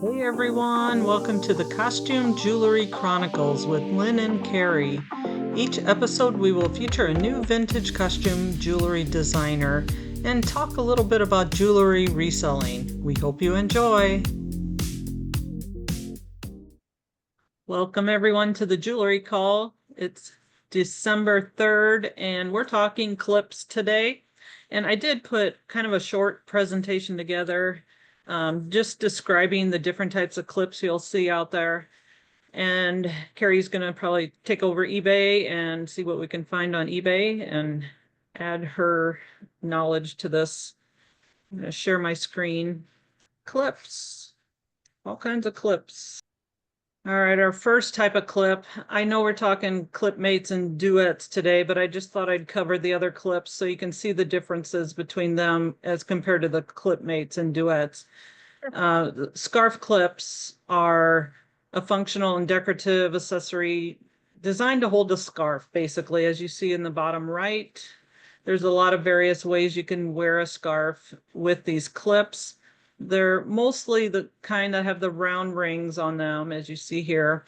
Hey everyone, welcome to the Costume Jewelry Chronicles with Lynn and Carrie. Each episode we will feature a new vintage costume jewelry designer and talk a little bit about jewelry reselling. We hope you enjoy. Welcome everyone to the Jewelry Call. It's December 3rd and we're talking clips today. And I did put kind of a short presentation together, just describing the different types of clips you'll see out there. And Carrie's going to probably take over eBay and see what we can find on eBay and add her knowledge to this. I'm going to share my screen. Clips, all kinds of clips. All right, our first type of clip. I know we're talking clip mates and duets today, but I just thought I'd cover the other clips so you can see the differences between them as compared to the clip mates and duets. Scarf clips are a functional and decorative accessory designed to hold a scarf, basically. As you see in the bottom right, there's a lot of various ways you can wear a scarf with these clips. They're mostly the kind that have the round rings on them, as you see here.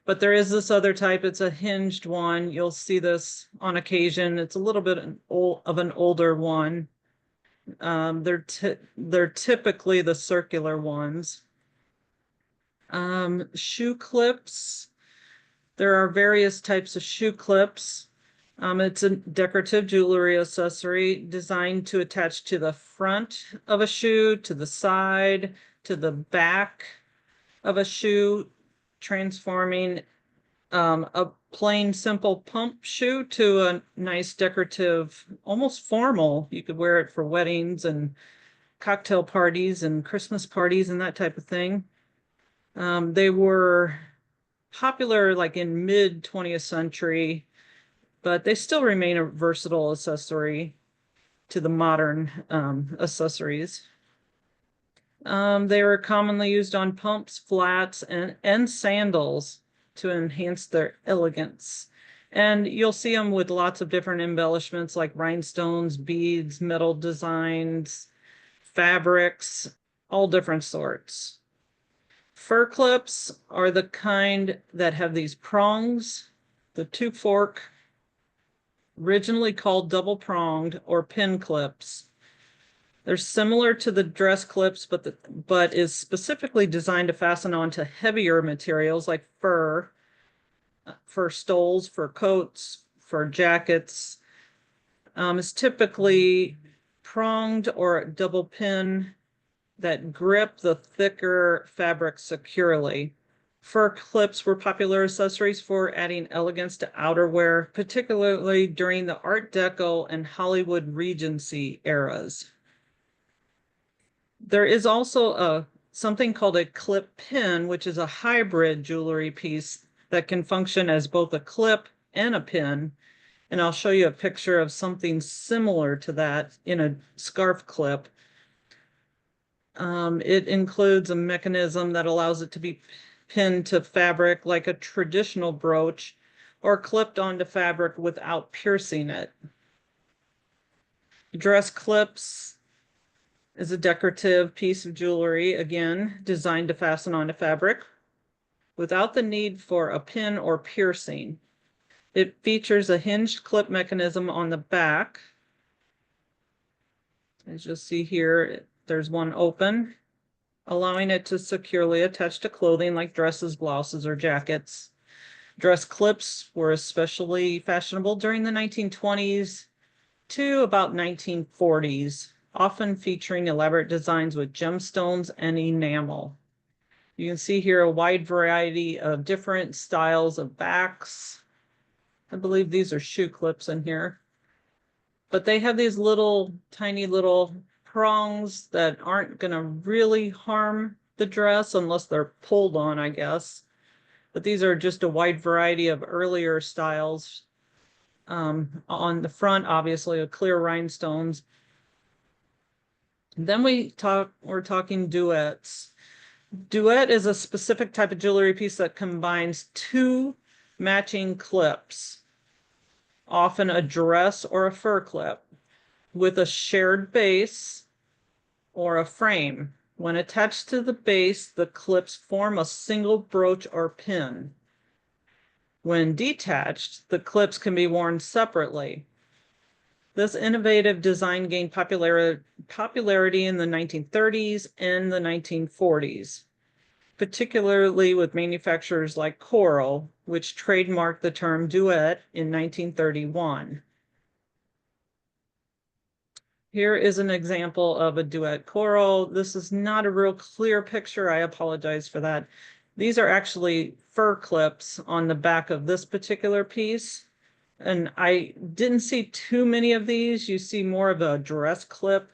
But there is this other type. It's a hinged one. You'll see this on occasion. It's a little bit of an older one. They're typically the circular ones. Shoe clips. There are various types of shoe clips. It's a decorative jewelry accessory designed to attach to the front of a shoe, to the side, to the back of a shoe, transforming a plain, simple pump shoe to a nice decorative, almost formal. You could wear it for weddings and cocktail parties and Christmas parties and that type of thing. They were popular like in mid 20th century, but they still remain a versatile accessory to the modern accessories. They were commonly used on pumps, flats, and sandals to enhance their elegance. And you'll see them with lots of different embellishments like rhinestones, beads, metal designs, fabrics, all different sorts. Fur clips are the kind that have these prongs, the two fork, originally called double pronged or pin clips. They're similar to the dress clips, but is specifically designed to fasten onto heavier materials like fur, for stoles, for coats, for jackets. It's typically pronged or double pin that grip the thicker fabric securely. Fur clips were popular accessories for adding elegance to outerwear, particularly during the Art Deco and Hollywood Regency eras. There is also something called a clip pin, which is a hybrid jewelry piece that can function as both a clip and a pin. And I'll show you a picture of something similar to that in a scarf clip. It includes a mechanism that allows it to be pinned to fabric like a traditional brooch or clipped onto fabric without piercing it. Dress clips is a decorative piece of jewelry, again, designed to fasten onto fabric without the need for a pin or piercing. It features a hinged clip mechanism on the back. As you'll see here, there's one open, allowing it to securely attach to clothing like dresses, blouses, or jackets. Dress clips were especially fashionable during the 1920s to about 1940s, often featuring elaborate designs with gemstones and enamel. You can see here a wide variety of different styles of backs. I believe these are shoe clips in here. But they have these little, tiny little prongs that aren't going to really harm the dress unless they're pulled on, I guess. But these are just a wide variety of earlier styles. On the front, obviously, a clear rhinestones. Then we're talking duets. Duet is a specific type of jewelry piece that combines two matching clips, often a dress or a fur clip, with a shared base or a frame. When attached to the base, the clips form a single brooch or pin. When detached, the clips can be worn separately. This innovative design gained popularity in the 1930s and the 1940s, particularly with manufacturers like Coro, which trademarked the term duet in 1931. Here is an example of a duet Coro. This is not a real clear picture. I apologize for that. These are actually fur clips on the back of this particular piece. And I didn't see too many of these. You see more of a dress clip,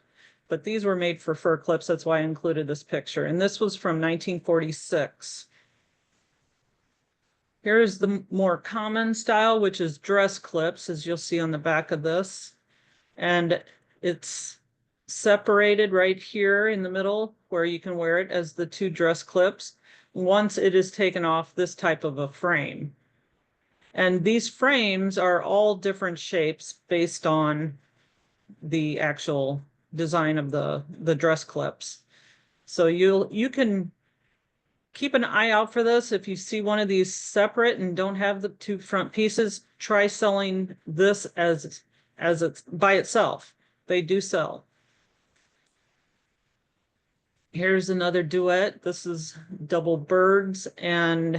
but these were made for fur clips. That's why I included this picture. And this was from 1946. Here's the more common style, which is dress clips, as you'll see on the back of this. And it's separated right here in the middle where you can wear it as the two dress clips once it is taken off this type of a frame. And these frames are all different shapes based on the actual design of the dress clips. So you can keep an eye out for this. If you see one of these separate and don't have the two front pieces, try selling this as it's by itself. They do sell. Here's another duet. This is double birds, and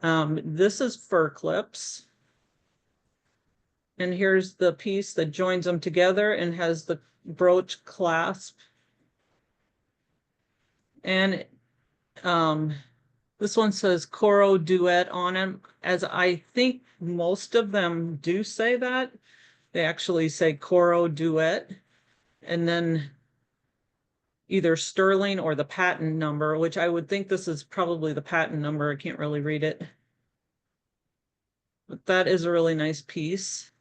this is fur clips. And here's the piece that joins them together and has the brooch clasp. And this one says Coro Duet on it, as I think most of them do say that. They actually say Coro Duet, and then either sterling or the patent number, which I would think this is probably the patent number. I can't really read it. But that is a really nice piece.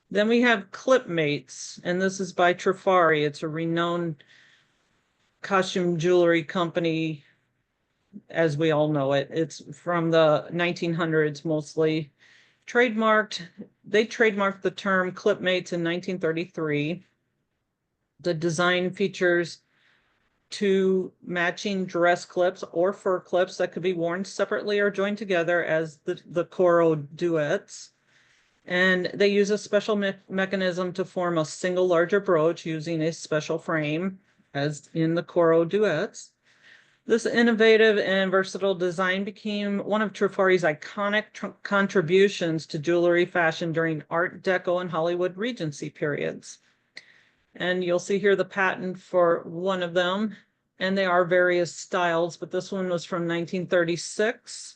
Then we have Clipmates, and this is by Trifari. It's a renowned costume jewelry company, as we all know it. It's from the 1900s mostly. They trademarked the term Clipmates in 1933. The design features two matching dress clips or fur clips that could be worn separately or joined together as the Coro Duettes. And they use a special mechanism to form a single larger brooch using a special frame, as in the Coro Duettes. This innovative and versatile design became one of Trifari's iconic contributions to jewelry fashion during Art Deco and Hollywood Regency periods. And you'll see here the patent for one of them, and they are various styles, but this one was from 1936.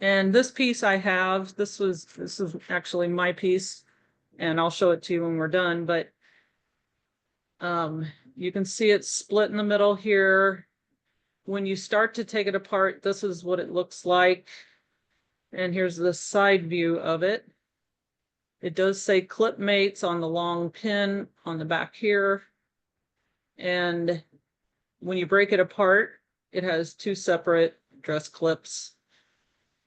And this piece I have, this is actually my piece, and I'll show it to you when we're done, but you can see it split in the middle here. When you start to take it apart, this is what it looks like. And here's the side view of it. It does say Clipmates on the long pin on the back here. And when you break it apart, it has two separate dress clips.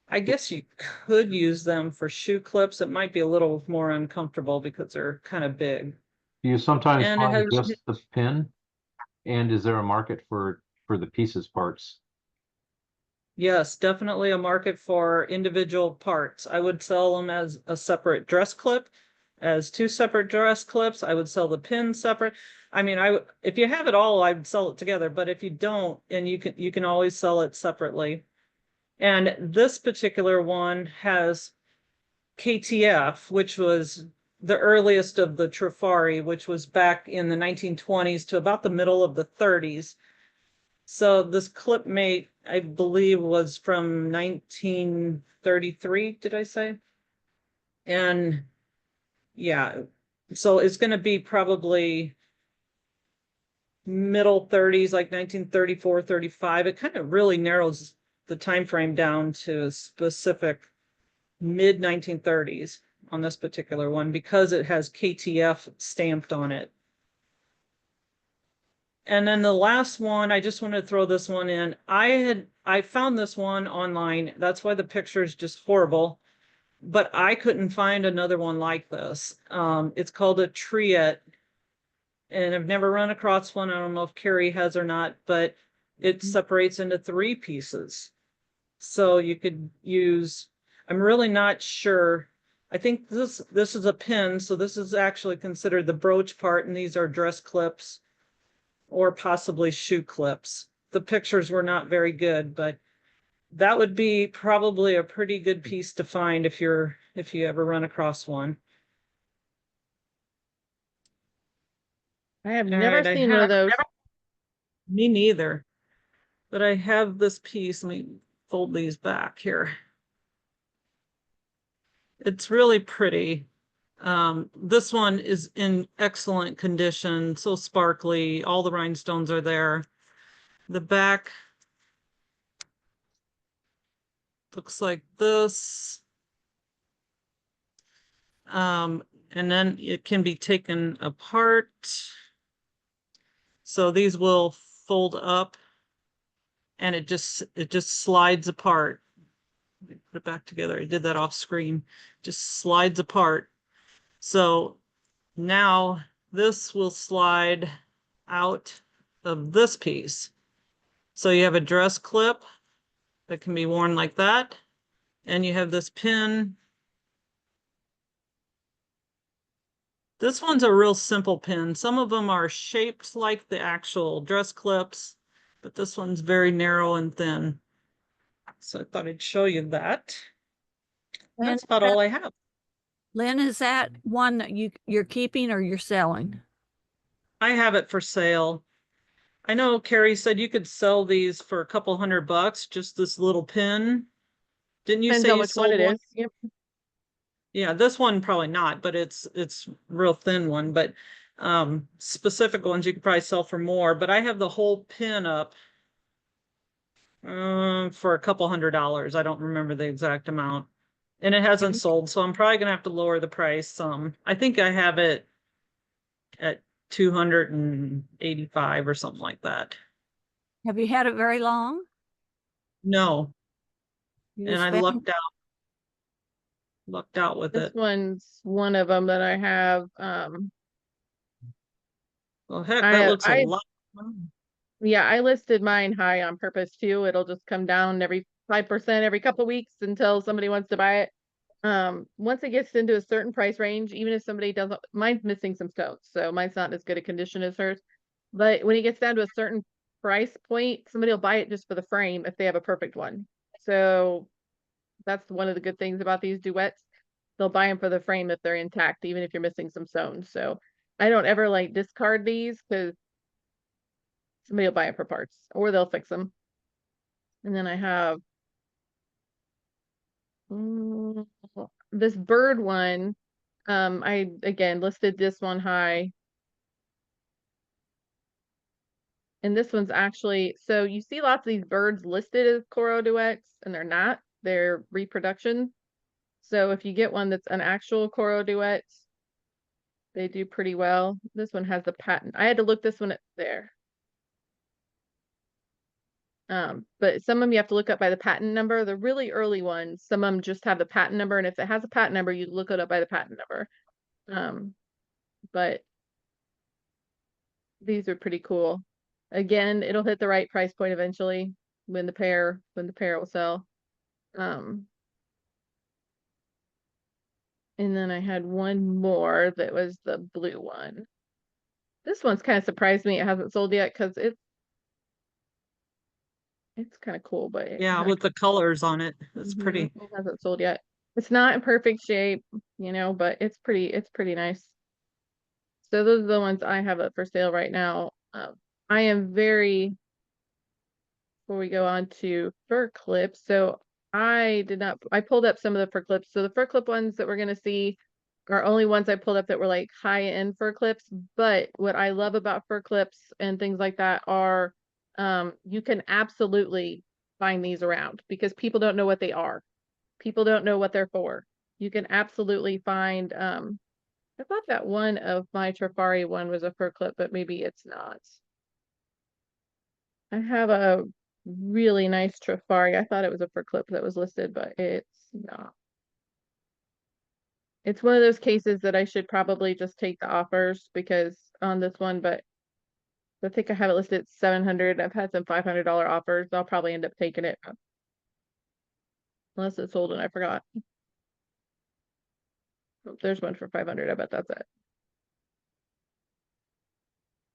I guess you could use them for shoe clips. It might be a little more uncomfortable because they're kind of big. Do you sometimes And it find has, just the pin? And is there a market for the pieces parts? yes, definitely a market for individual parts. I would sell them as a separate dress clip, as two separate dress clips. I would sell the pin separate. I mean, if you have it all, I'd sell it together. But if you don't, and you can always sell it separately. And this particular one has KTF, which was the earliest of the Trifari, which was back in the 1920s to about the middle of the 30s. So this Clipmate, I believe, was from 1933, did I say? And yeah, so it's going to be probably middle 30s, like 1934, 35. It kind of really narrows the time frame down to a specific mid 1930s on this particular one because it has KTF stamped on it. And then the last one, I just wanted to throw this one in. I found this one online. That's why the picture is just horrible, but I couldn't find another one like this. It's called a triette, and I've never run across one. I don't know if Carrie has or not, but it separates into 3 pieces. So you could use, I'm really not sure. I think this is a pin, so this is actually considered the brooch part, and these are dress clips or possibly shoe clips. The pictures were not very good, but that would be probably a pretty good piece to find if you ever run across one. I have All never right, seen one of those. Me neither. But I have this piece. Let me fold these back here. It's really pretty. This one is in excellent condition, so sparkly. All the rhinestones are there. The back looks like this. And then it can be taken apart. So these will fold up and it just slides apart. Let me put it back together. I did that off screen. Just slides apart. So now this will slide out of this piece. So you have a dress clip that can be worn like that. And you have this pin. This one's a real simple pin. Some of them are shaped like the actual dress clips, but this one's very narrow and thin. So I thought I'd show you that. Lynn, That's about all I have. Lynn, is that one that you're keeping or you're selling? I have it for sale. I know Carrie said you could sell these for a couple $100, just this little pin. Didn't you Depends say on you which one sold it one? is. Yep. Yeah, this one probably not, but it's real thin one, but specific ones you could probably sell for more, but I have the whole pin up for a couple $100. I don't remember the exact amount. And it hasn't sold, so I'm probably gonna have to lower the price some. I think I have it at 285 or something like that. Have you had it very long? No, You and just I found- lucked out with This it. one's one of them that I have. Well, heck, that looks a lot. Yeah, I listed mine high on purpose too. It'll just come down every 5% every couple weeks until somebody wants to buy it. Once it gets into a certain price range, even if somebody doesn't, mine's missing some stones, so mine's not as good a condition as hers. But when it gets down to a certain price point, somebody will buy it just for the frame if they have a perfect one. So that's one of the good things about these duets. They'll buy them for the frame if they're intact, even if you're missing some stones. So I don't ever like discard these because somebody will buy it for parts or they'll fix them. And then I have this bird one. I again listed this one high. And this one's actually, so you see lots of these birds listed as Coro duets and they're not, they're reproduction. So if you get one that's an actual Coro duet, they do pretty well. This one has the patent. I had to look this one up there. But some of them you have to look up by the patent number. The really early ones, some of them just have the patent number. And if it has a patent number, you look it up by the patent number. But these are pretty cool. Again, it'll hit the right price point eventually when the pair will sell. And then I had one more that was the blue one. This one's kind of surprised me. It hasn't sold yet because it's kind of cool, but Yeah, with the colors on it. It's pretty. It hasn't sold yet. It's not in perfect shape, but it's pretty nice. So those are the ones I have up for sale right now. I am very, before we go on to fur clips. So I pulled up some of the fur clips. So the fur clip ones that we're going to see are only ones I pulled up that were like high end fur clips. But what I love about fur clips and things like that are, you can absolutely find these around because people don't know what they are. People don't know what they're for. You can absolutely find, I thought that one of my Trifari one was a fur clip, but maybe it's not. I have a really nice Trifari. I thought it was a fur clip that was listed, but it's not. It's one of those cases that I should probably just take the offers because on this one, but I think I have it listed at 700. I've had some $500 offers. I'll probably end up taking it. Unless it's sold and I forgot. Oh, there's one for 500. I bet that's it.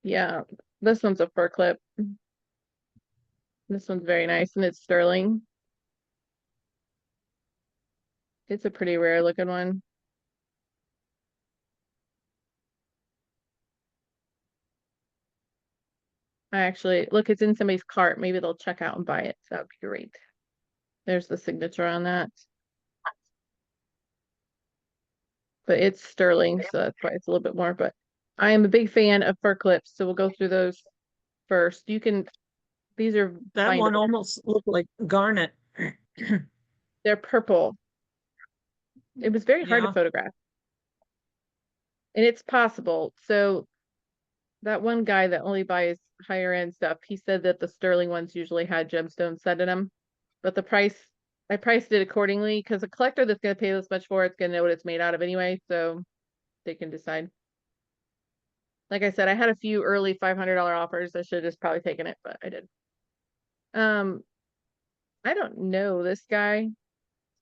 Yeah, this one's a fur clip. This one's very nice and it's sterling. It's a pretty rare looking one. I actually, look, it's in somebody's cart. Maybe they'll check out and buy it. So that'd be great. There's the signature on that. But it's sterling, so that's why it's a little bit more. But I am a big fan of fur clips, so we'll go through those first. You can, these are That one findable. almost looked like garnet. They're purple. It was very hard to Yeah. photograph. And it's possible. So that one guy that only buys higher end stuff, he said that the sterling ones usually had gemstones set in them. But the price, I priced it accordingly because a collector that's going to pay this much for it's going to know what it's made out of anyway. So they can decide. Like I said, I had a few early $500 offers. I should have just probably taken it, but I did. I don't know this guy.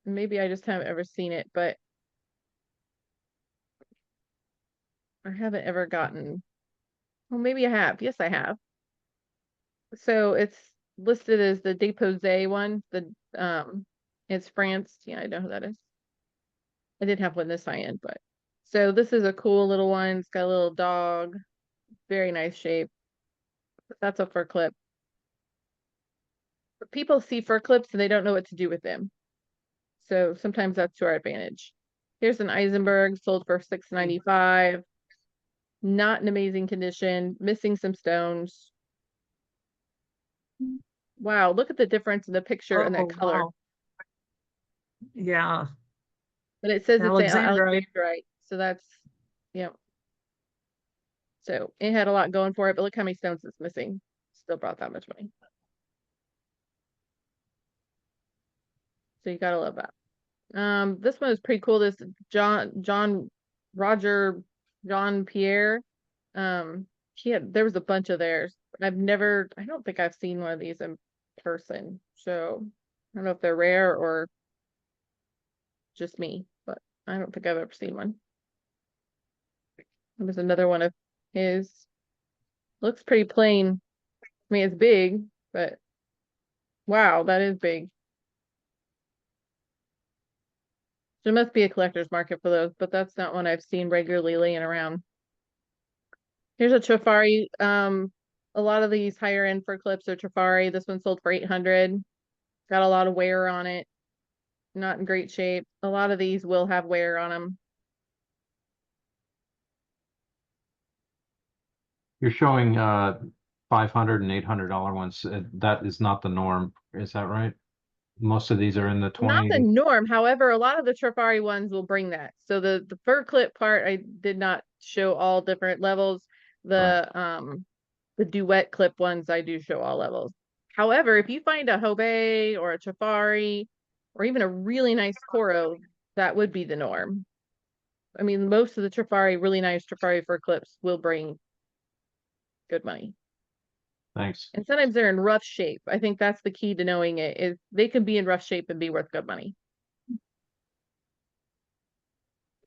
Maybe I just haven't ever seen it, but I haven't ever gotten, well, maybe I have. Yes, I have. So it's listed as the Depose one, it's France. Yeah, I know who that is. I did have one this high end, but so this is a cool little one. It's got a little dog, very nice shape. That's a fur clip. But people see fur clips and they don't know what to do with them. So sometimes that's to our advantage. Here's an Eisenberg sold for $6.95. Not in amazing condition, missing some stones. Wow, look at the difference in the picture and that Oh, color. wow. Yeah, But it says it's Alexandrite. Alexandrite. So that's, yeah. So it had a lot going for it, but look how many stones it's missing. Still brought that much money. So you gotta love that. This one is pretty cool. This John Pierre. There was a bunch of theirs. I don't think I've seen one of these in person. So I don't know if they're rare or just me, but I don't think I've ever seen one. There's another one of his. Looks pretty plain. I mean, it's big, but wow, that is big. There must be a collector's market for those, but that's not one I've seen regularly laying around. Here's a Trifari. A lot of these higher end fur clips are Trifari. This one sold for 800. Got a lot of wear on it. Not in great shape. A lot of these will have wear on them. You're showing $500 and $800 ones. That is not the norm. Is that right? Most of these are in the Not 20 the norm. However, a lot of the Trifari ones will bring that. So the fur clip part, I did not show all different levels. The Duet clip ones, I do show all levels. However, if you find a Hobe or a Trifari or even a really nice Koro, that would be the norm. I mean, most of the Trifari, really nice Trifari fur clips will bring good money. Thanks. And sometimes they're in rough shape. I think that's the key to knowing it is they can be in rough shape and be worth good money.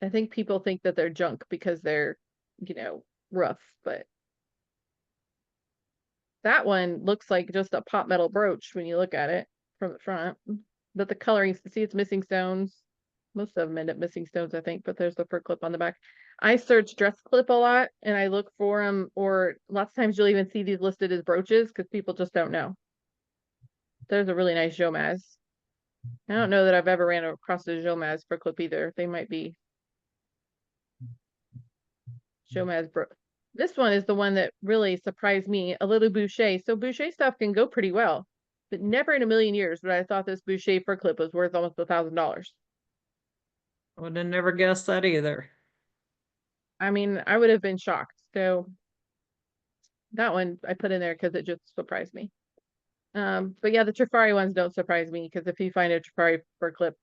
I think people think that they're junk because they're, rough, but that one looks like just a pot metal brooch when you look at it from the front. But the coloring, see, it's missing stones. Most of them end up missing stones, I think, but there's the fur clip on the back. I search dress clip a lot and I look for them, or lots of times you'll even see these listed as brooches because people just don't know. There's a really nice Jomaz. I don't know that I've ever ran across a Jomaz fur clip either. They might be Jomaz bro. This one is the one that really surprised me, a little Boucher. So Boucher stuff can go pretty well, but never in a million years would I thought this Boucher fur clip was worth almost $1,000. I would have never guessed that either. I mean, I would have been shocked. So that one I put in there because it just surprised me. But yeah, the Trifari ones don't surprise me because if you find a Trifari fur clip,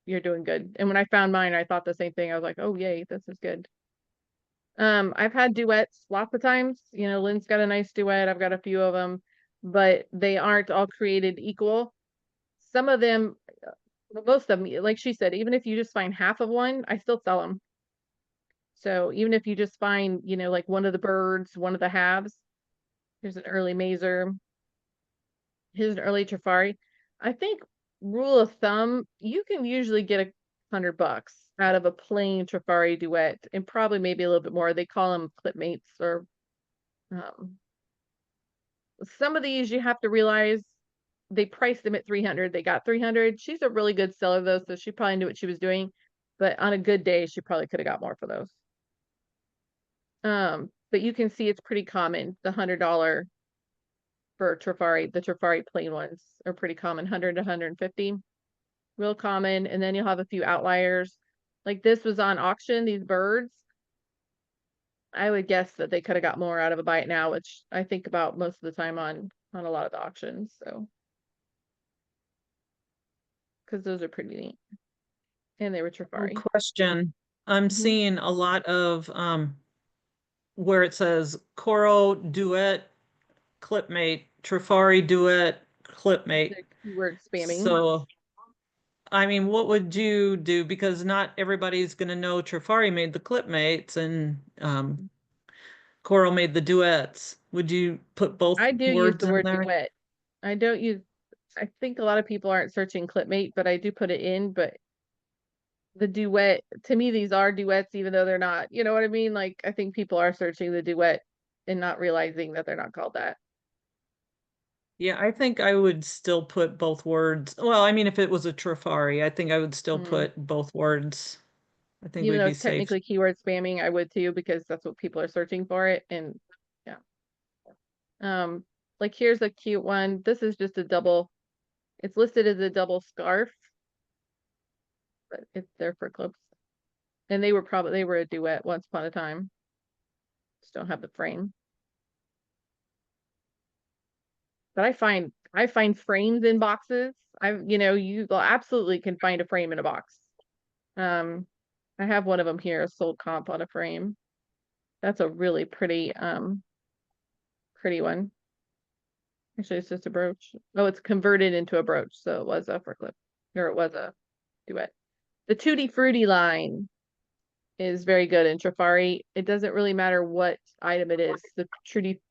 you're doing good. And when I found mine, I thought the same thing. I was like, oh yay, this is good. I've had duets lots of times. You know, Lynn's got a nice duet. I've got a few of them, but they aren't all created equal. Some of them, most of them, like she said, even if you just find half of one, I still sell them. So even if you just find, you know, like one of the birds, one of the halves, here's an early mazer, here's an early Trifari. I think rule of thumb, you can usually get $100 out of a plain Trifari duet, and probably maybe a little bit more. They call them clip mates, or some of these you have to realize they priced them at 300. They got 300. She's a really good seller though, so she probably knew what she was doing. But on a good day, she probably could have got more for those. But you can see it's pretty common. The $100 for Trifari, the Trifari plain ones are pretty common. 100 to 150, real common. And then you'll have a few outliers. Like this was on auction. These birds, I would guess that they could have got more out of a buy it now, which I think about most of the time on a lot of the auctions. So, because those are pretty neat, and they were Trifari. Question. I'm Mhm. seeing a lot of where it says Coro Duet Clipmate, Trifari Duet Clipmate. The keyword spamming. So, I mean, what would you do? Because not everybody's going to know Trifari made the Clipmates and Coro made the duets. Would you put both I do use words the in word there? duet. I don't use. I think a lot of people aren't searching Clipmate, but I do put it in. But the duet, to me, these are duets, even though they're not. You know what I mean? Like I think people are searching the duet and not realizing that they're not called that. Yeah, I think I would still put both words. Well, I mean, if it was a Trifari, I think I would still put both words. I think Even we'd though be it's safe. technically keyword spamming, I would too, because that's what people are searching for it. And yeah. Like here's a cute one. This is just a double. It's listed as a double scarf, but it's there for clips. And they were a duet once upon a time. Just don't have the frame. But I find frames in boxes. You absolutely can find a frame in a box. I have one of them here, a sold comp on a frame. That's a really pretty pretty one. Actually, it's just a brooch. Oh, it's converted into a brooch, so it was a for clip, or it was a duet. The Tutti Frutti line is very good in Trifari. It doesn't really matter what item it is. The Tutti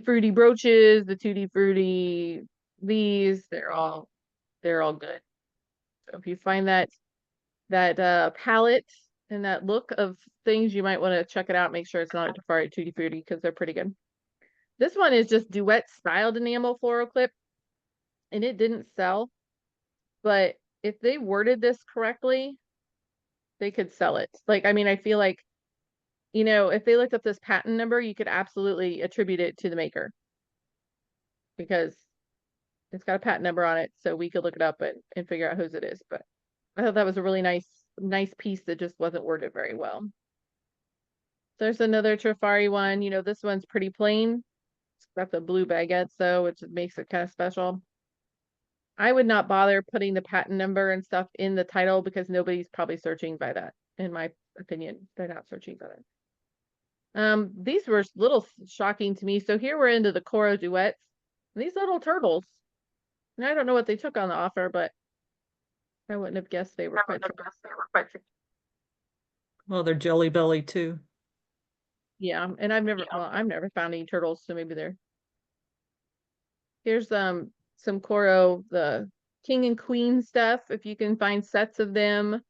Frutti brooches, the Tutti Frutti these, they're all good. So if you find that palette and that look of things, you might want to check it out. Make sure it's not a Trifari Tutti Frutti, because they're pretty good. This one is just duet styled enamel floral clip, and it didn't sell. But if they worded this correctly, they could sell it. Like, I mean, I feel like, if they looked up this patent number, you could absolutely attribute it to the maker, because it's got a patent number on it, so we could look it up and figure out whose it is. But I thought that was a really nice piece that just wasn't worded very well. There's another Trifari one. This one's pretty plain. It's got the blue baguettes though, which makes it kind of special. I would not bother putting the patent number and stuff in the title, because nobody's probably searching by that. In my opinion, they're not searching by that. These were a little shocking to me. So here we're into the Coro duets. These little turtles. And I don't know what they took on the offer, but I wouldn't have guessed they were quite. Well, they're Jelly Belly too. Yeah, and I've never found any turtles, so maybe they're. Here's some Coro, the King and Queen stuff, if you can find sets of them.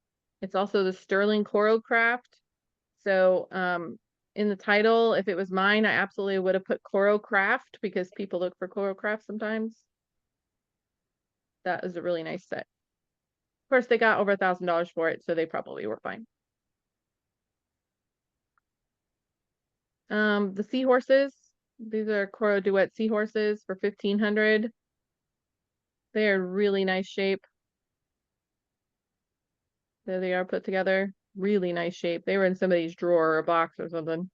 It's also the Sterling Coro Craft. So in the title, if it was mine, I absolutely would have put Coro Craft, because people look for Coro Craft sometimes. That is a really nice set. Of course, they got over $1,000 for it, so they probably were fine. The seahorses, these are Coro Duet seahorses for 1,500. They are really nice shape. There they are put together. Really nice shape. They were in somebody's drawer or a box or something.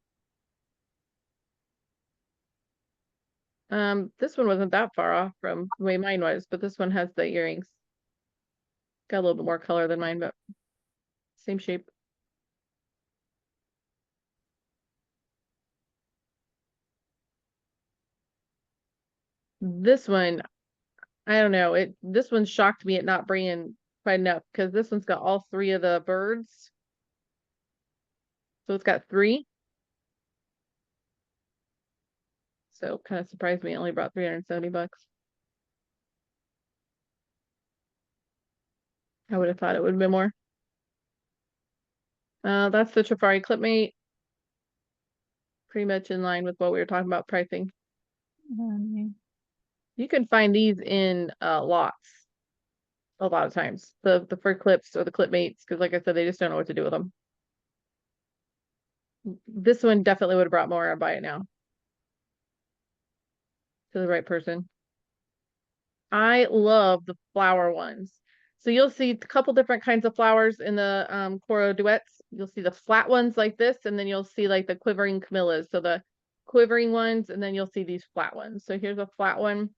This one wasn't that far off from the way mine was, but this one has the earrings. Got a little bit more color than mine, but same shape. This one, I don't know. This one shocked me at not bringing quite enough because this one's got all three of the birds. So it's got three. So kind of surprised me. I only brought 370 bucks. I would have thought it would have been more. That's the Trifari Clipmate. Pretty much in line with what we were talking about pricing. You can find these in lots a lot of times. The fur clips or the Clipmates, because like I said, they just don't know what to do with them. This one definitely would have brought more. I'd buy it now. To the right person. I love the flower ones. So you'll see a couple different kinds of flowers in the Coro Duettes. You'll see the flat ones like this, and then you'll see like the quivering camellias. So the quivering ones, and then you'll see these flat ones. So here's a flat one.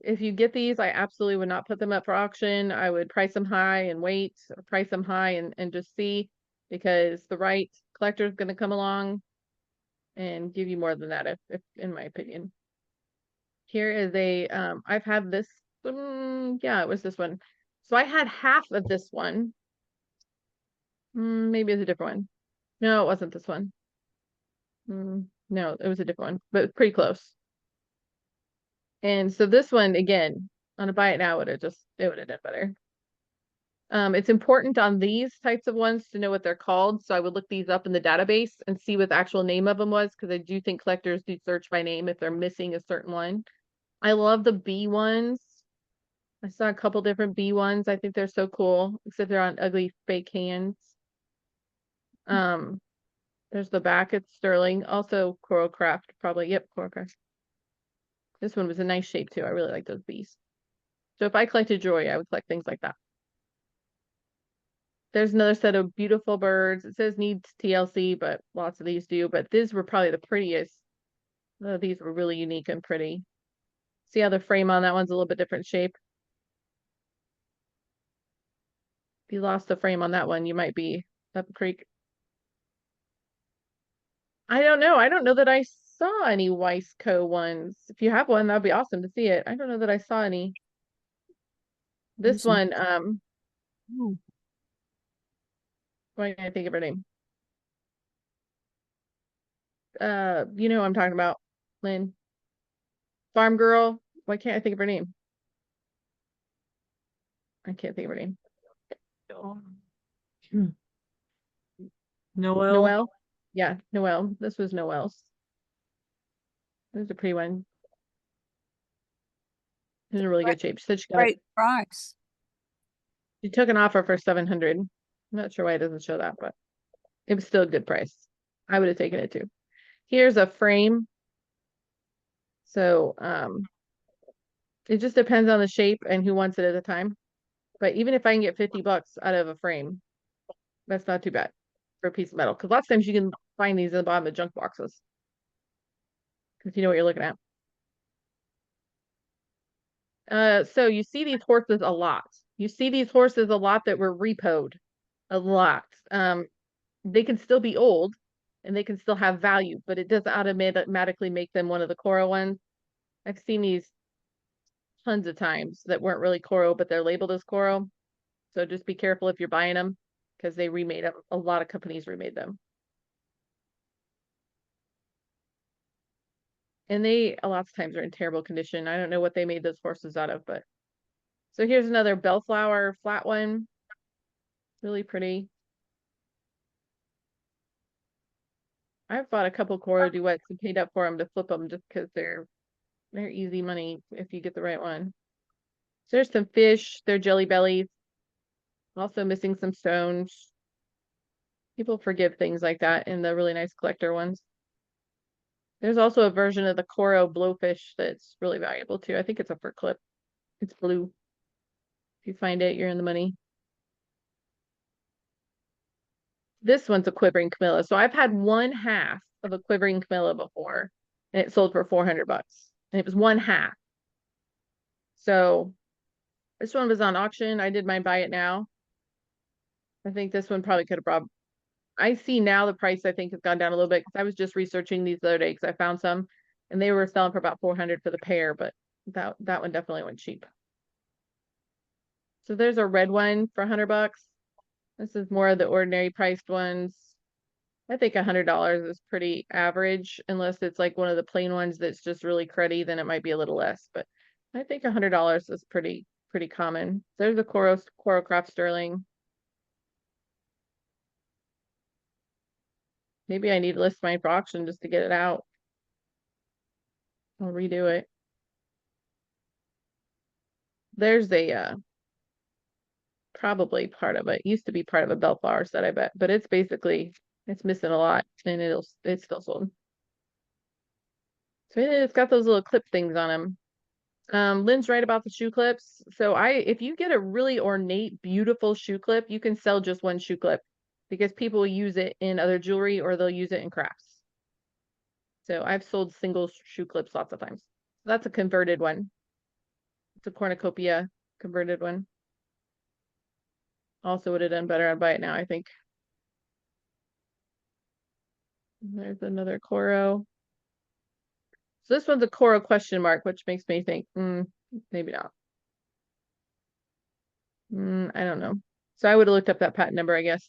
If you get these, I absolutely would not put them up for auction. I would price them high and wait, or price them high and just see, because the right collector is going to come along and give you more than that, if in my opinion. Here is a, I've had this, yeah, it was this one. So I had half of this one. Maybe it's a different one. No, it wasn't this one. No, it was a different one, but pretty close. And so this one, again, on a buy it now, it would have done better. It's important on these types of ones to know what they're called. So I would look these up in the database and see what the actual name of them was, because I do think collectors do search by name if they're missing a certain one. I love the B ones. I saw a couple different B ones. I think they're so cool, except they're on ugly fake hands. There's the back, it's sterling. Also Coral Craft, probably. Yep, Coral Craft. This one was a nice shape too. I really like those bees. So if I collected jewelry, I would collect things like that. There's another set of beautiful birds. It says needs TLC, but lots of these do. But these were probably the prettiest. These were really unique and pretty. See how the frame on that one's a little bit different shape? If you lost the frame on that one, you might be up a creek. I don't know. I don't know that I saw any Weisco ones. If you have one, that'd be awesome to see it. I don't know that I saw any. This one, why can't I think of her name? You know who I'm talking about, Lynn. Farm Girl. Why can't I think of her name? I can't think of her name. Noelle. Noelle? Yeah, Noelle. This was Noelle's. This is a pretty one. This is a really good shape. She said she got Great price. She took an offer for 700. I'm not sure why it doesn't show that, but it was still a good price. I would have taken it too. Here's a frame. So it just depends on the shape and who wants it at the time. But even if I can get 50 bucks out of a frame, that's not too bad for a piece of metal. Because lots of times you can find these in the bottom of junk boxes. Because you know what you're looking at. So you see these horses a lot. You see these horses a lot that were repoed. A lot. They can still be old and they can still have value, but it doesn't automatically make them one of the Coro ones. I've seen these tons of times that weren't really Coro, but they're labeled as Coro. So just be careful if you're buying them, because they remade them. A lot of companies remade them. And they, a lot of times, are in terrible condition. I don't know what they made those horses out of, but. So here's another bellflower flat one. Really pretty. I've bought a couple Coro Duettes and paid up for them to flip them just because they're easy money if you get the right one. So there's some fish. They're jelly bellies. Also missing some stones. People forgive things like that in the really nice collector ones. There's also a version of the Coro blowfish that's really valuable too. I think it's a fur clip. It's blue. If you find it, you're in the money. This one's a quivering camilla. So I've had one half of a quivering camilla before, and it sold for 400 bucks. And it was one half. So This one was on auction. I did mine buy it now. I think this one probably could have brought. I see now the price I think has gone down a little bit because I was just researching these the other day because I found some and they were selling for about 400 for the pair, but that one definitely went cheap. So there's a red one for $100. This is more of the ordinary priced ones. I think $100 is pretty average unless it's like one of the plain ones that's just really cruddy, then it might be a little less, but I think $100 is pretty common. There's the Coral Craft Sterling. Maybe I need to list mine for auction just to get it out. I'll redo it. There's a probably part of it. Used to be part of a bellflower set, I bet, but it's basically it's missing a lot and it's still sold. So it's got those little clip things on them. Lynn's right about the shoe clips. So if you get a really ornate, beautiful shoe clip, you can sell just one shoe clip because people use it in other jewelry or they'll use it in crafts. So I've sold single shoe clips lots of times. That's a converted one. It's a cornucopia converted one. Also would have done better. I'd buy it now, I think. There's another Coro. So this one's a Coro question mark, which makes me think, maybe not. I don't know. So I would have looked up that patent number, I guess,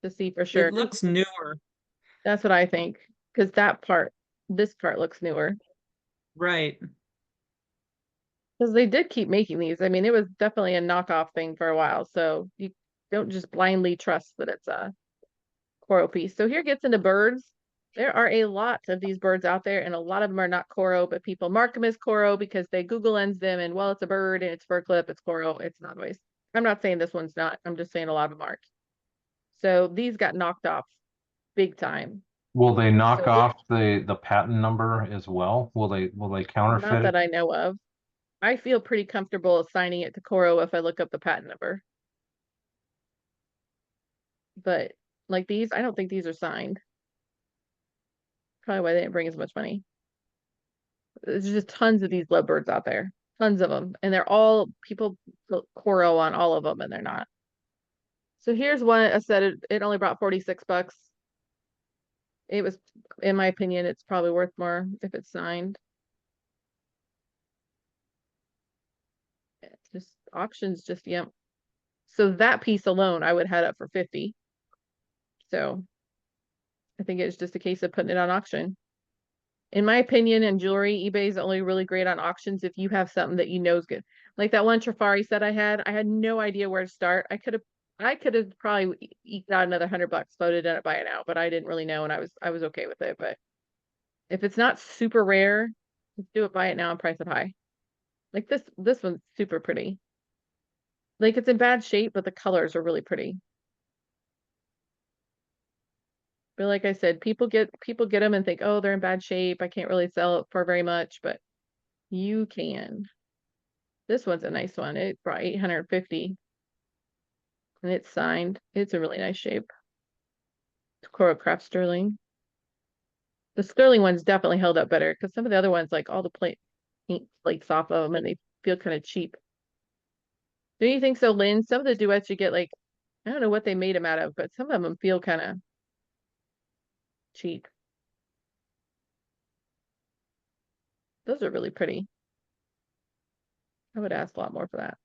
to see for sure. It looks newer. That's what I think. Because this part looks newer. Right. Because they did keep making these. I mean, it was definitely a knockoff thing for a while. So you don't just blindly trust that it's a Coro piece. So here gets into birds. There are a lot of these birds out there, and a lot of them are not Coro, but people mark them as Coro because they Google Lens them, and well, it's a bird and it's fur clip, it's Coro. It's not always. I'm not saying this one's not. I'm just saying a lot of them aren't. So these got knocked off big time. Will they knock So- off the patent number as well? Will they counterfeit Not it? that I know of. I feel pretty comfortable assigning it to Coro if I look up the patent number. But like these, I don't think these are signed. Probably why they didn't bring as much money. There's just tons of these lovebirds out there. Tons of them. And they're all, people put Coro on all of them and they're not. So here's one, I said it only brought $46. It was, in my opinion, it's probably worth more if it's signed. It's just auctions, just, yep. So that piece alone, I would head up for 50. So I think it's just a case of putting it on auction. In my opinion, in jewelry, eBay is only really great on auctions if you have something that you know is good. Like that one Trifari set I had no idea where to start. I could have probably eked out another $100 if I would have done it by it now, but I didn't really know and I was okay with it. But if it's not super rare, just do it by it now and price it high. Like this one's super pretty. Like it's in bad shape, but the colors are really pretty. But like I said, people get them and think, oh, they're in bad shape. I can't really sell it for very much, but you can. This one's a nice one. It brought 850 and it's signed. It's a really nice shape. It's Coral Craft Sterling. The Sterling one's definitely held up better because some of the other ones, like all the paint flakes off of them and they feel kind of cheap. Do you think so, Lynn? Some of the Duettes you get like, I don't know what they made them out of, but some of them feel kind of cheap. Those are really pretty. I would ask a lot more for that.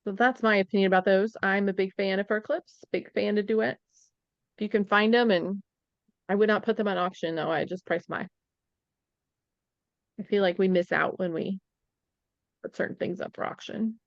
So that's my opinion about those. I'm a big fan of fur clips, big fan of Duettes. If you can find them, and I would not put them on auction though. I just price mine. I feel like we miss out when we put certain things up for auction.